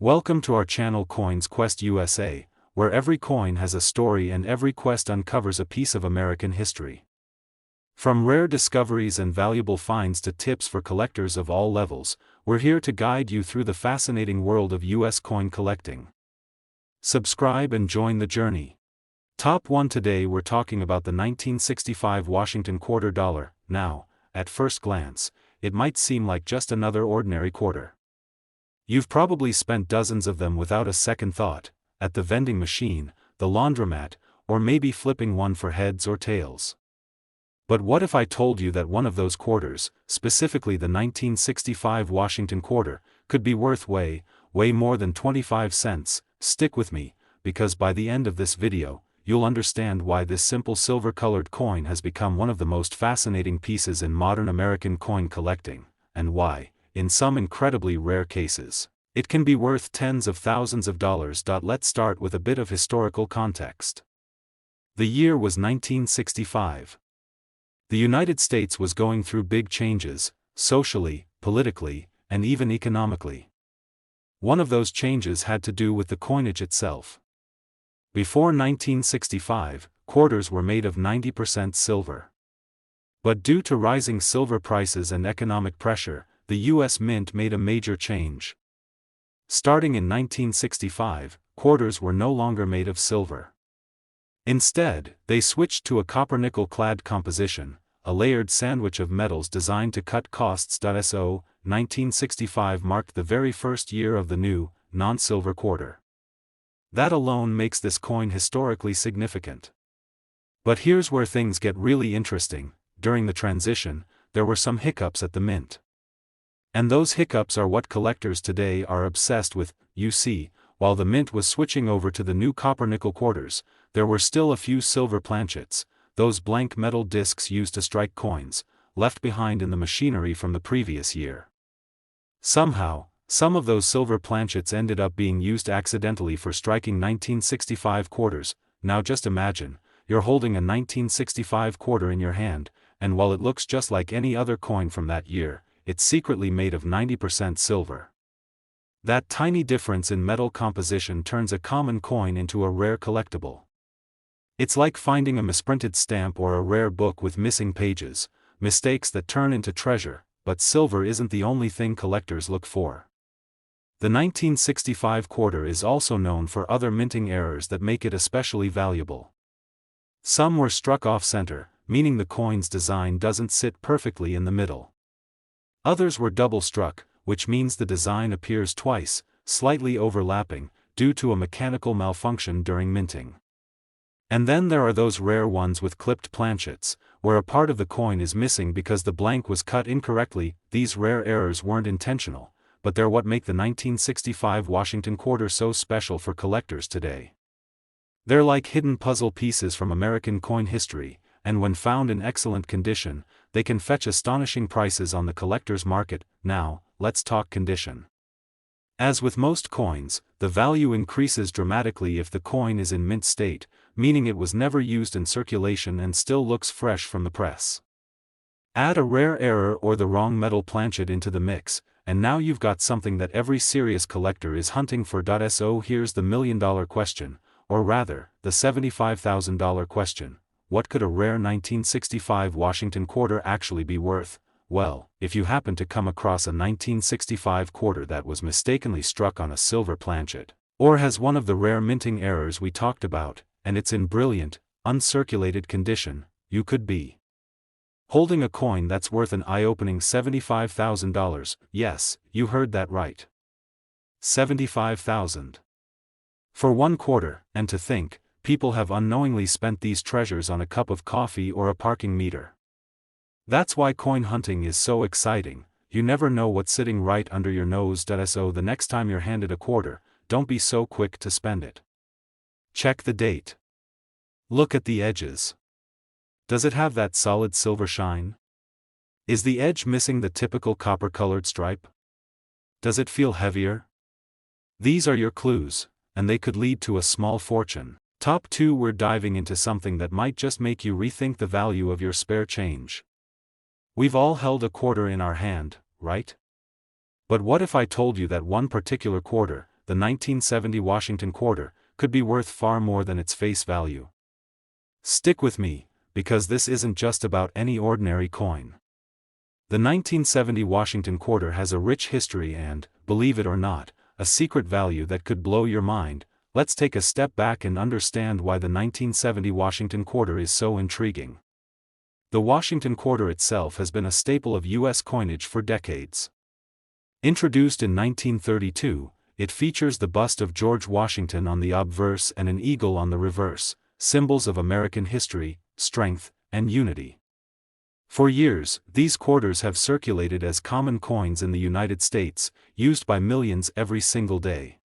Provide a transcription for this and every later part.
Welcome to our channel Coins Quest USA, where every coin has a story and every quest uncovers a piece of American history. From rare discoveries and valuable finds to tips for collectors of all levels, we're here to guide you through the fascinating world of US coin collecting. Subscribe and join the journey. Top 1. Today we're talking about the 1965 Washington quarter dollar. Now, at first glance, it might seem like just another ordinary quarter. You've probably spent dozens of them without a second thought, at the vending machine, the laundromat, or maybe flipping one for heads or tails. But what if I told you that one of those quarters, specifically the 1965 Washington quarter, could be worth way more than 25 cents? Stick with me, because by the end of this video, you'll understand why this simple silver-colored coin has become one of the most fascinating pieces in modern American coin collecting, and why, in some incredibly rare cases, it can be worth tens of thousands of dollars. Let's start with a bit of historical context. The year was 1965. The United States was going through big changes, socially, politically, and even economically. One of those changes had to do with the coinage itself. Before 1965, quarters were made of 90% silver. But due to rising silver prices and economic pressure, the U.S. Mint made a major change. Starting in 1965, quarters were no longer made of silver. Instead, they switched to a copper-nickel-clad composition, a layered sandwich of metals designed to cut costs. 1965 marked the very first year of the new, non-silver quarter. That alone makes this coin historically significant. But here's where things get really interesting. During the transition, there were some hiccups at the mint. And those hiccups are what collectors today are obsessed with. You see, while the mint was switching over to the new copper-nickel quarters, there were still a few silver planchets, those blank metal discs used to strike coins, left behind in the machinery from the previous year. Somehow, some of those silver planchets ended up being used accidentally for striking 1965 quarters. Now just imagine, you're holding a 1965 quarter in your hand, and while it looks just like any other coin from that year, it's secretly made of 90% silver. That tiny difference in metal composition turns a common coin into a rare collectible. It's like finding a misprinted stamp or a rare book with missing pages, mistakes that turn into treasure. But silver isn't the only thing collectors look for. The 1965 quarter is also known for other minting errors that make it especially valuable. Some were struck off-center, meaning the coin's design doesn't sit perfectly in the middle. Others were double-struck, which means the design appears twice, slightly overlapping, due to a mechanical malfunction during minting. And then there are those rare ones with clipped planchets, where a part of the coin is missing because the blank was cut incorrectly. These rare errors weren't intentional, but they're what make the 1965 Washington quarter so special for collectors today. They're like hidden puzzle pieces from American coin history, and when found in excellent condition, they can fetch astonishing prices on the collector's market. Now, let's talk condition. As with most coins, the value increases dramatically if the coin is in mint state, meaning it was never used in circulation and still looks fresh from the press. Add a rare error or the wrong metal planchet into the mix, and now you've got something that every serious collector is hunting for. So here's the million-dollar question, or rather, the $75,000 question. What could a rare 1965 Washington quarter actually be worth? Well, if you happen to come across a 1965 quarter that was mistakenly struck on a silver planchet, or has one of the rare minting errors we talked about, and it's in brilliant, uncirculated condition, you could be holding a coin that's worth an eye-opening $75,000. Yes, you heard that right. $75,000. For one quarter. And to think, people have unknowingly spent these treasures on a cup of coffee or a parking meter. That's why coin hunting is so exciting. You never know what's sitting right under your nose. So the next time you're handed a quarter, don't be so quick to spend it. Check the date. Look at the edges. Does it have that solid silver shine? Is the edge missing the typical copper-colored stripe? Does it feel heavier? These are your clues, and they could lead to a small fortune. Top 2. We're diving into something that might just make you rethink the value of your spare change. We've all held a quarter in our hand, right? But what if I told you that one particular quarter, the the 1970 Washington quarter, could be worth far more than its face value. Stick with me, because this isn't just about any ordinary coin. The 1970 Washington quarter has a rich history and, believe it or not, a secret value that could blow your mind. Let's take a step back and understand why the 1970 Washington quarter is so intriguing. The Washington quarter itself has been a staple of U.S. coinage for decades. Introduced in 1932, it features the bust of George Washington on the obverse and an eagle on the reverse, symbols of American history, strength, and unity. For years, these quarters have circulated as common coins in the United States, used by millions every single day.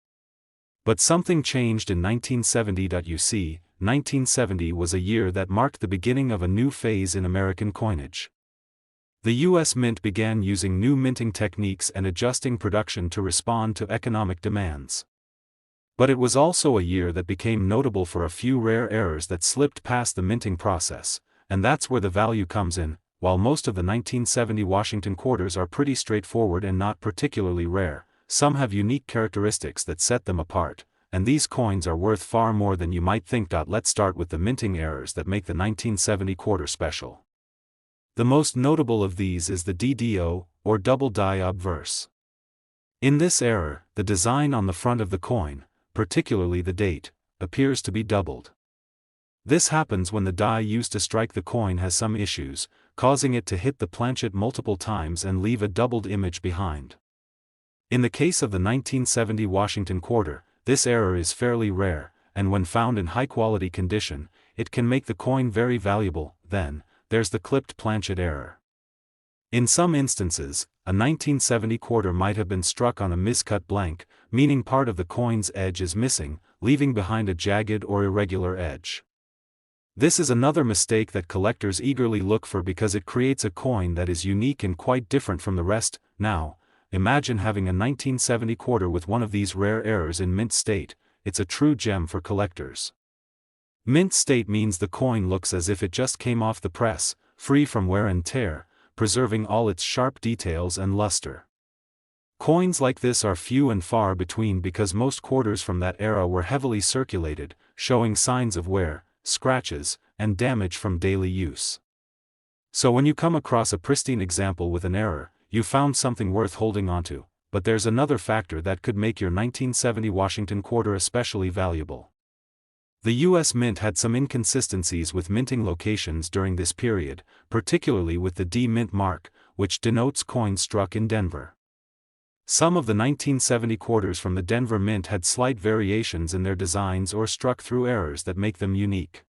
But something changed in 1970. You see, 1970 was a year that marked the beginning of a new phase in American coinage. The U.S. Mint began using new minting techniques and adjusting production to respond to economic demands. But it was also a year that became notable for a few rare errors that slipped past the minting process, and that's where the value comes in. While most of the 1970 Washington quarters are pretty straightforward and not particularly rare, some have unique characteristics that set them apart, and these coins are worth far more than you might think. Let's start with the minting errors that make the 1970 quarter special. The most notable of these is the DDO, or double die obverse. In this error, the design on the front of the coin, particularly the date, appears to be doubled. This happens when the die used to strike the coin has some issues, causing it to hit the planchet multiple times and leave a doubled image behind. In the case of the 1970 Washington quarter, this error is fairly rare, and when found in high-quality condition, it can make the coin very valuable. Then, there's the clipped planchet error. In some instances, a 1970 quarter might have been struck on a miscut blank, meaning part of the coin's edge is missing, leaving behind a jagged or irregular edge. This is another mistake that collectors eagerly look for because it creates a coin that is unique and quite different from the rest. Now, imagine having a 1970 quarter with one of these rare errors in mint state. It's a true gem for collectors. Mint state means the coin looks as if it just came off the press, free from wear and tear, preserving all its sharp details and luster. Coins like this are few and far between because most quarters from that era were heavily circulated, showing signs of wear, scratches, and damage from daily use. So when you come across a pristine example with an error, you found something worth holding onto. But there's another factor that could make your 1970 Washington quarter especially valuable. The U.S. Mint had some inconsistencies with minting locations during this period, particularly with the D Mint mark, which denotes coins struck in Denver. Some of the 1970 quarters from the Denver Mint had slight variations in their designs or struck through errors that make them unique.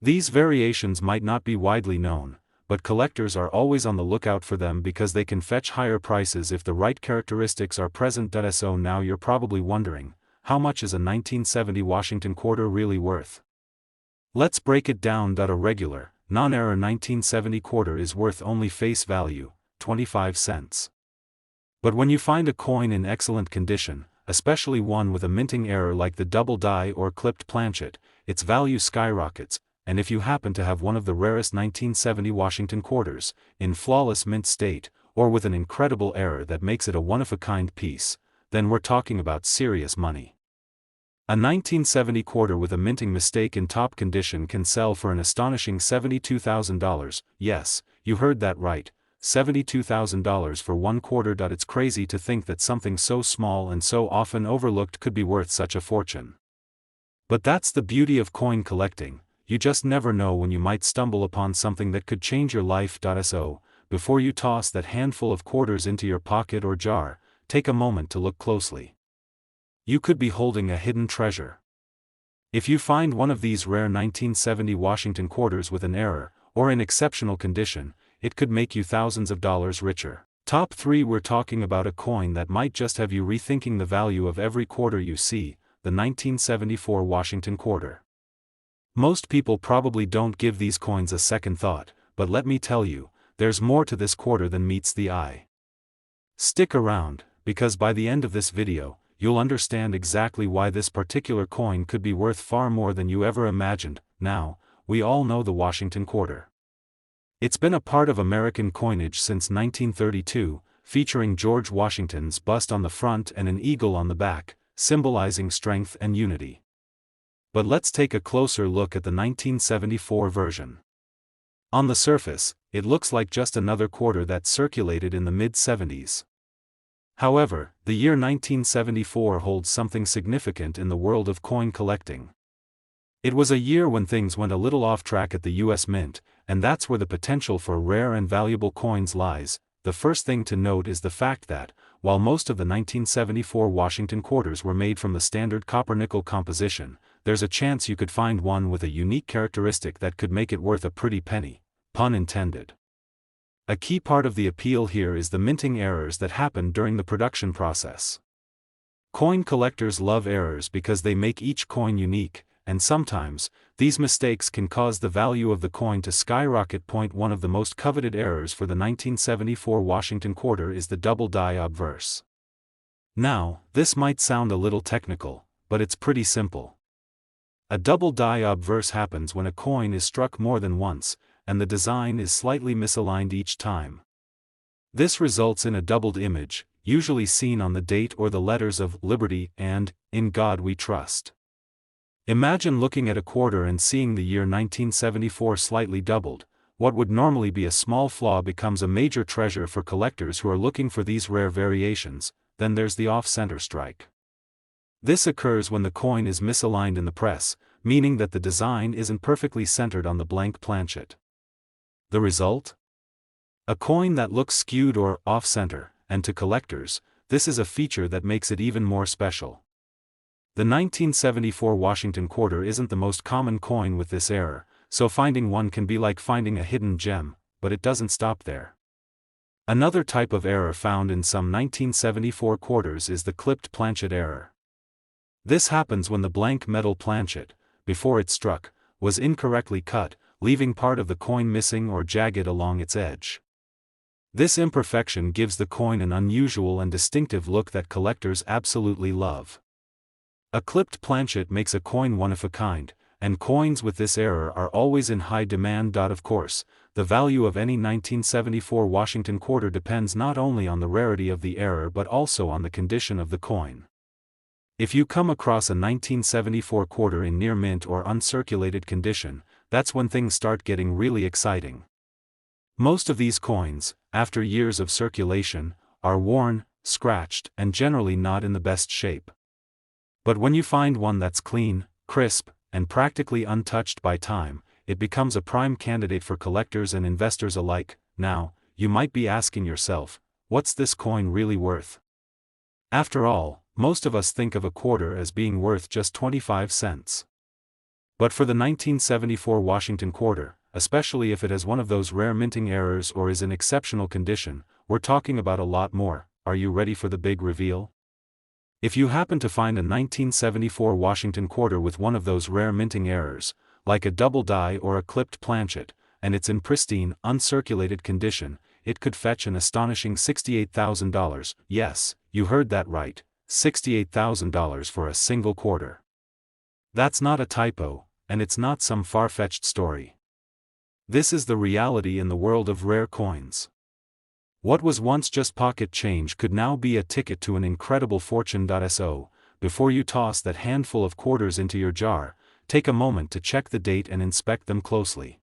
These variations might not be widely known, but collectors are always on the lookout for them because they can fetch higher prices if the right characteristics are present. So now you're probably wondering, how much is a 1970 Washington quarter really worth? Let's break it down. A regular, non-error 1970 quarter is worth only face value, 25 cents. But when you find a coin in excellent condition, especially one with a minting error like the double die or clipped planchet, its value skyrockets, and if you happen to have one of the rarest 1970 Washington quarters, in flawless mint state, or with an incredible error that makes it a one-of-a-kind piece, then we're talking about serious money. A 1970 quarter with a minting mistake in top condition can sell for an astonishing $72,000, yes, you heard that right. $72,000 for one quarter. It's crazy to think that something so small and so often overlooked could be worth such a fortune. But that's the beauty of coin collecting, you just never know when you might stumble upon something that could change your life. So, before you toss that handful of quarters into your pocket or jar, take a moment to look closely. You could be holding a hidden treasure. If you find one of these rare 1970 Washington quarters with an error, or in exceptional condition, it could make you thousands of dollars richer. Top 3. We're talking about a coin that might just have you rethinking the value of every quarter you see, the 1974 Washington quarter. Most people probably don't give these coins a second thought, but let me tell you, there's more to this quarter than meets the eye. Stick around, because by the end of this video, you'll understand exactly why this particular coin could be worth far more than you ever imagined. Now, we all know the Washington quarter. It's been a part of American coinage since 1932, featuring George Washington's bust on the front and an eagle on the back, symbolizing strength and unity. But let's take a closer look at the 1974 version. On the surface, it looks like just another quarter that circulated in the mid-70s. However, the year 1974 holds something significant in the world of coin collecting. It was a year when things went a little off track at the US Mint, and that's where the potential for rare and valuable coins lies. The first thing to note is the fact that, while most of the 1974 Washington quarters were made from the standard copper-nickel composition, there's a chance you could find one with a unique characteristic that could make it worth a pretty penny, pun intended. A key part of the appeal here is the minting errors that happen during the production process. Coin collectors love errors because they make each coin unique, and sometimes, these mistakes can cause the value of the coin to skyrocket. One of the most coveted errors for the 1974 Washington quarter is the double die obverse. Now, this might sound a little technical, but it's pretty simple. A double die obverse happens when a coin is struck more than once, and the design is slightly misaligned each time. This results in a doubled image, usually seen on the date or the letters of Liberty and In God We Trust. Imagine looking at a quarter and seeing the year 1974 slightly doubled. What would normally be a small flaw becomes a major treasure for collectors who are looking for these rare variations. Then there's the off-center strike. This occurs when the coin is misaligned in the press, meaning that the design isn't perfectly centered on the blank planchet. The result? A coin that looks skewed or off-center, and to collectors, this is a feature that makes it even more special. The 1974 Washington quarter isn't the most common coin with this error, so finding one can be like finding a hidden gem, but it doesn't stop there. Another type of error found in some 1974 quarters is the clipped planchet error. This happens when the blank metal planchet, before it struck, was incorrectly cut, leaving part of the coin missing or jagged along its edge. This imperfection gives the coin an unusual and distinctive look that collectors absolutely love. A clipped planchet makes a coin one of a kind, and coins with this error are always in high demand. Of course, the value of any 1974 Washington quarter depends not only on the rarity of the error but also on the condition of the coin. If you come across a 1974 quarter in near mint or uncirculated condition, that's when things start getting really exciting. Most of these coins, after years of circulation, are worn, scratched, and generally not in the best shape. But when you find one that's clean, crisp, and practically untouched by time, it becomes a prime candidate for collectors and investors alike. Now, you might be asking yourself, what's this coin really worth? After all, most of us think of a quarter as being worth just 25 cents. But for the 1974 Washington quarter, especially if it has one of those rare minting errors or is in exceptional condition, we're talking about a lot more. Are you ready for the big reveal? If you happen to find a 1974 Washington quarter with one of those rare minting errors, like a double die or a clipped planchet, and it's in pristine, uncirculated condition, it could fetch an astonishing $68,000. Yes, you heard that right, $68,000 for a single quarter. That's not a typo, and it's not some far-fetched story. This is the reality in the world of rare coins. What was once just pocket change could now be a ticket to an incredible fortune. So, before you toss that handful of quarters into your jar, take a moment to check the date and inspect them closely.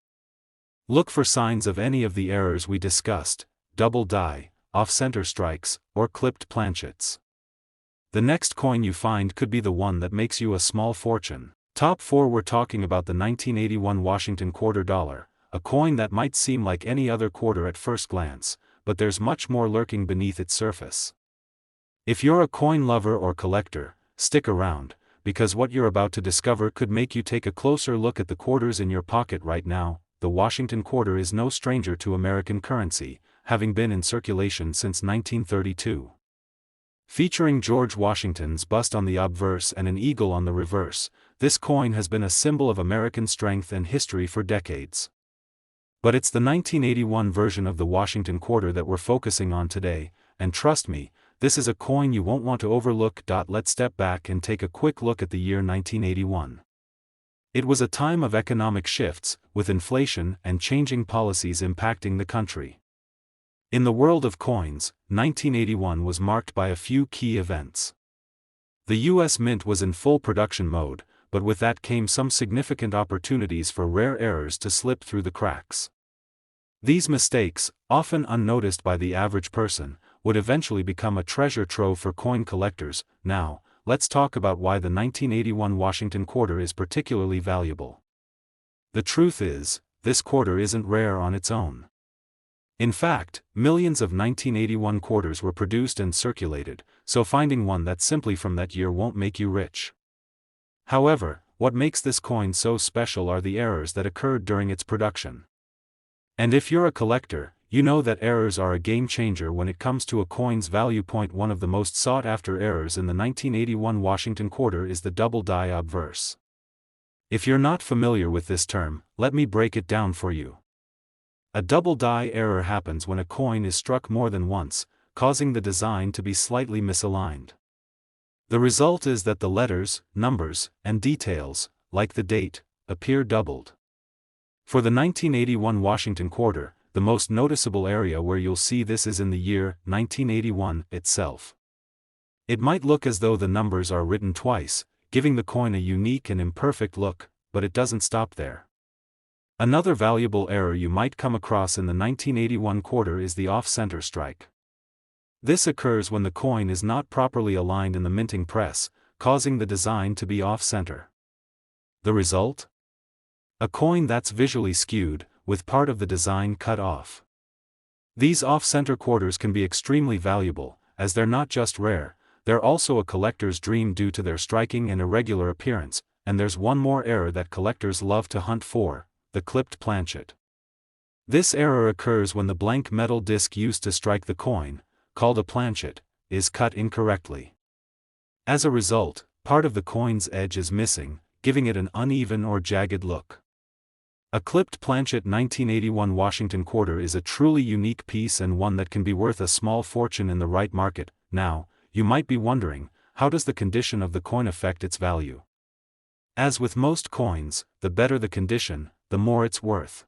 Look for signs of any of the errors we discussed: double die, off-center strikes, or clipped planchets. The next coin you find could be the one that makes you a small fortune. Top 4. We're talking about the 1981 Washington quarter dollar, a coin that might seem like any other quarter at first glance, but there's much more lurking beneath its surface. If you're a coin lover or collector, stick around, because what you're about to discover could make you take a closer look at the quarters in your pocket right now. The Washington quarter is no stranger to American currency, having been in circulation since 1932. Featuring George Washington's bust on the obverse and an eagle on the reverse, this coin has been a symbol of American strength and history for decades. But it's the 1981 version of the Washington quarter that we're focusing on today, and trust me, this is a coin you won't want to overlook. Let's step back and take a quick look at the year 1981. It was a time of economic shifts, with inflation and changing policies impacting the country. In the world of coins, 1981 was marked by a few key events. The U.S. Mint was in full production mode, but with that came some significant opportunities for rare errors to slip through the cracks. These mistakes, often unnoticed by the average person, would eventually become a treasure trove for coin collectors. Now, let's talk about why the 1981 Washington quarter is particularly valuable. The truth is, this quarter isn't rare on its own. In fact, millions of 1981 quarters were produced and circulated, so finding one that's simply from that year won't make you rich. However, what makes this coin so special are the errors that occurred during its production. And if you're a collector, you know that errors are a game changer when it comes to a coin's value. One of the most sought-after errors in the 1981 Washington quarter is the double die obverse. If you're not familiar with this term, let me break it down for you. A double die error happens when a coin is struck more than once, causing the design to be slightly misaligned. The result is that the letters, numbers, and details, like the date, appear doubled. For the 1981 Washington quarter, the most noticeable area where you'll see this is in the year 1981 itself. It might look as though the numbers are written twice, giving the coin a unique and imperfect look, but it doesn't stop there. Another valuable error you might come across in the 1981 quarter is the off-center strike. This occurs when the coin is not properly aligned in the minting press, causing the design to be off-center. The result? A coin that's visually skewed, with part of the design cut off. These off-center quarters can be extremely valuable, as they're not just rare, they're also a collector's dream due to their striking and irregular appearance. And there's one more error that collectors love to hunt for: the clipped planchet. This error occurs when the blank metal disc used to strike the coin, called a planchet, is cut incorrectly. As a result, part of the coin's edge is missing, giving it an uneven or jagged look. A clipped planchet 1981 Washington quarter is a truly unique piece and one that can be worth a small fortune in the right market. Now, you might be wondering, how does the condition of the coin affect its value? As with most coins, the better the condition, the more it's worth.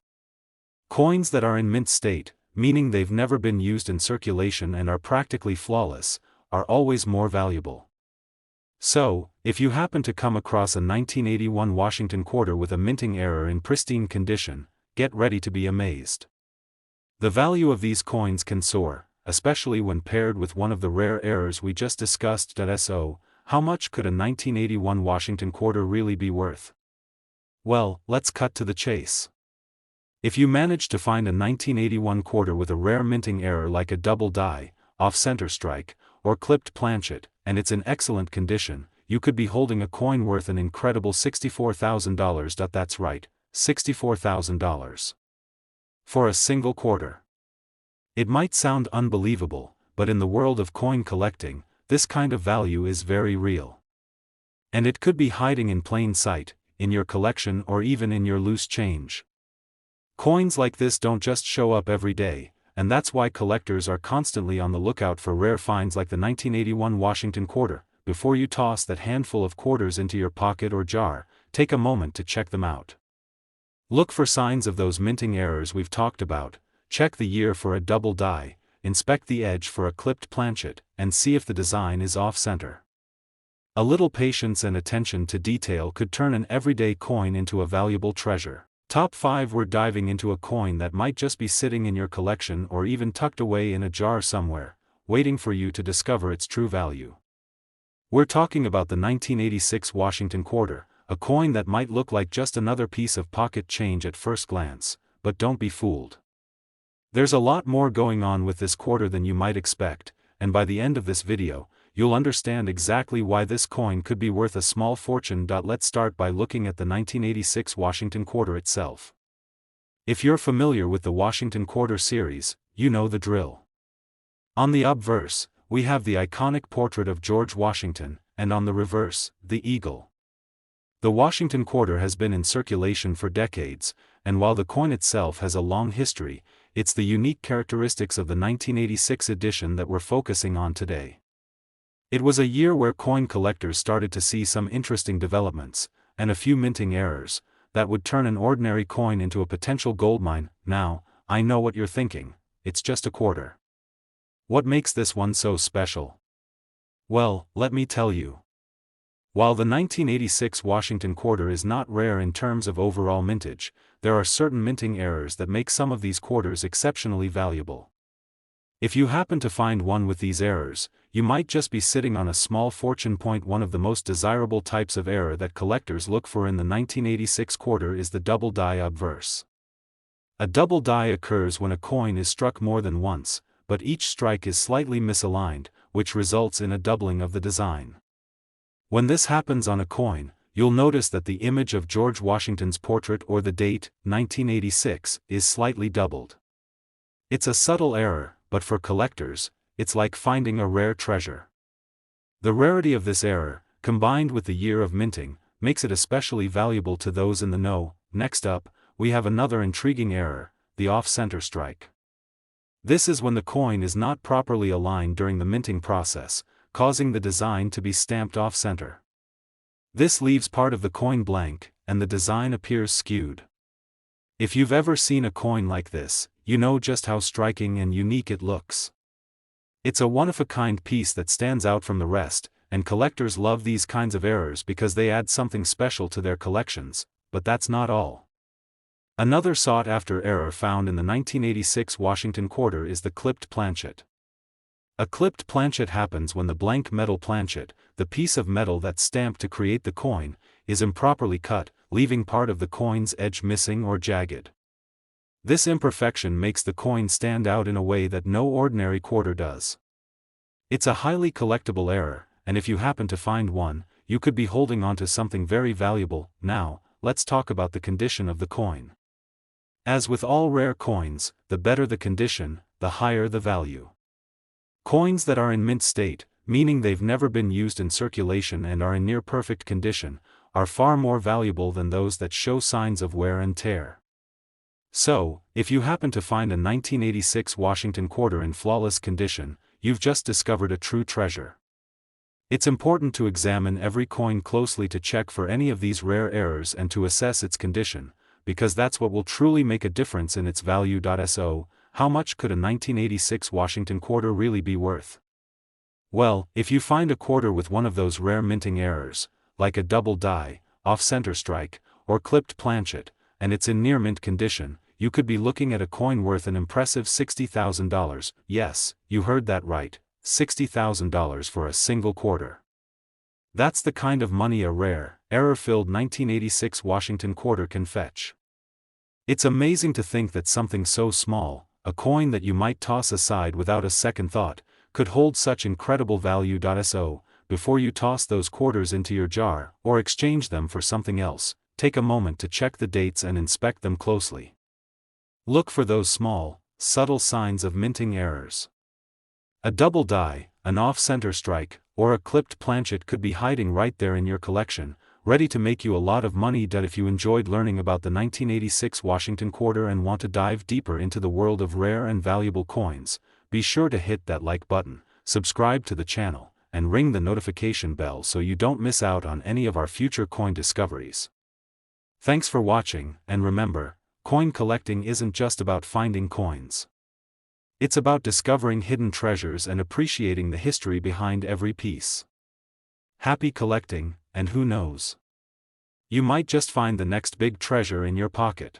Coins that are in mint state, meaning they've never been used in circulation and are practically flawless, are always more valuable. So, if you happen to come across a 1981 Washington quarter with a minting error in pristine condition, get ready to be amazed. The value of these coins can soar, especially when paired with one of the rare errors we just discussed. So, how much could a 1981 Washington quarter really be worth? Well, let's cut to the chase. If you manage to find a 1981 quarter with a rare minting error like a double die, off-center strike, or clipped planchet, and it's in excellent condition, you could be holding a coin worth an incredible $64,000. That's right, $64,000. For a single quarter. It might sound unbelievable, but in the world of coin collecting, this kind of value is very real. And it could be hiding in plain sight, in your collection or even in your loose change. Coins like this don't just show up every day, and that's why collectors are constantly on the lookout for rare finds like the 1981 Washington quarter. Before you toss that handful of quarters into your pocket or jar, take a moment to check them out. Look for signs of those minting errors we've talked about, check the year for a double die, inspect the edge for a clipped planchet, and see if the design is off-center. A little patience and attention to detail could turn an everyday coin into a valuable treasure. Top 5. We're diving into a coin that might just be sitting in your collection or even tucked away in a jar somewhere, waiting for you to discover its true value. We're talking about the 1986 Washington quarter, a coin that might look like just another piece of pocket change at first glance, but don't be fooled. There's a lot more going on with this quarter than you might expect, and by the end of this video, you'll understand exactly why this coin could be worth a small fortune. Let's start by looking at the 1986 Washington quarter itself. If you're familiar with the Washington quarter series, you know the drill. On the obverse, we have the iconic portrait of George Washington, and on the reverse, the eagle. The Washington quarter has been in circulation for decades, and while the coin itself has a long history, it's the unique characteristics of the 1986 edition that we're focusing on today. It was a year where coin collectors started to see some interesting developments, and a few minting errors, that would turn an ordinary coin into a potential goldmine. Now, I know what you're thinking, it's just a quarter. What makes this one so special? Well, let me tell you. While the 1986 Washington quarter is not rare in terms of overall mintage, there are certain minting errors that make some of these quarters exceptionally valuable. If you happen to find one with these errors, you might just be sitting on a small fortune. One of the most desirable types of error that collectors look for in the 1986 quarter is the double die obverse. A double die occurs when a coin is struck more than once, but each strike is slightly misaligned, which results in a doubling of the design. When this happens on a coin, you'll notice that the image of George Washington's portrait or the date, 1986, is slightly doubled. It's a subtle error, but for collectors, it's like finding a rare treasure. The rarity of this error, combined with the year of minting, makes it especially valuable to those in the know. Next up, we have another intriguing error, the off-center strike. This is when the coin is not properly aligned during the minting process, causing the design to be stamped off-center. This leaves part of the coin blank, and the design appears skewed. If you've ever seen a coin like this, you know just how striking and unique it looks. It's a one-of-a-kind piece that stands out from the rest, and collectors love these kinds of errors because they add something special to their collections, but that's not all. Another sought-after error found in the 1986 Washington quarter is the clipped planchet. A clipped planchet happens when the blank metal planchet, the piece of metal that's stamped to create the coin, is improperly cut, leaving part of the coin's edge missing or jagged. This imperfection makes the coin stand out in a way that no ordinary quarter does. It's a highly collectible error, and if you happen to find one, you could be holding onto something very valuable. Now, let's talk about the condition of the coin. As with all rare coins, the better the condition, the higher the value. Coins that are in mint state, meaning they've never been used in circulation and are in near perfect condition, are far more valuable than those that show signs of wear and tear. So, if you happen to find a 1986 Washington quarter in flawless condition, you've just discovered a true treasure. It's important to examine every coin closely to check for any of these rare errors and to assess its condition, because that's what will truly make a difference in its value. So, how much could a 1986 Washington quarter really be worth? Well, if you find a quarter with one of those rare minting errors, like a double die, off-center strike, or clipped planchet, and it's in near mint condition, you could be looking at a coin worth an impressive $60,000. Yes, you heard that right, $60,000 for a single quarter. That's the kind of money a rare, error-filled 1986 Washington quarter can fetch. It's amazing to think that something so small, a coin that you might toss aside without a second thought, could hold such incredible value. So, before you toss those quarters into your jar, or exchange them for something else, take a moment to check the dates and inspect them closely. Look for those small, subtle signs of minting errors. A double die, an off-center strike, or a clipped planchet could be hiding right there in your collection, ready to make you a lot of money. If you enjoyed learning about the 1986 Washington quarter and want to dive deeper into the world of rare and valuable coins, be sure to hit that like button, subscribe to the channel, and ring the notification bell so you don't miss out on any of our future coin discoveries. Thanks for watching, and remember, coin collecting isn't just about finding coins. It's about discovering hidden treasures and appreciating the history behind every piece. Happy collecting, and who knows? You might just find the next big treasure in your pocket.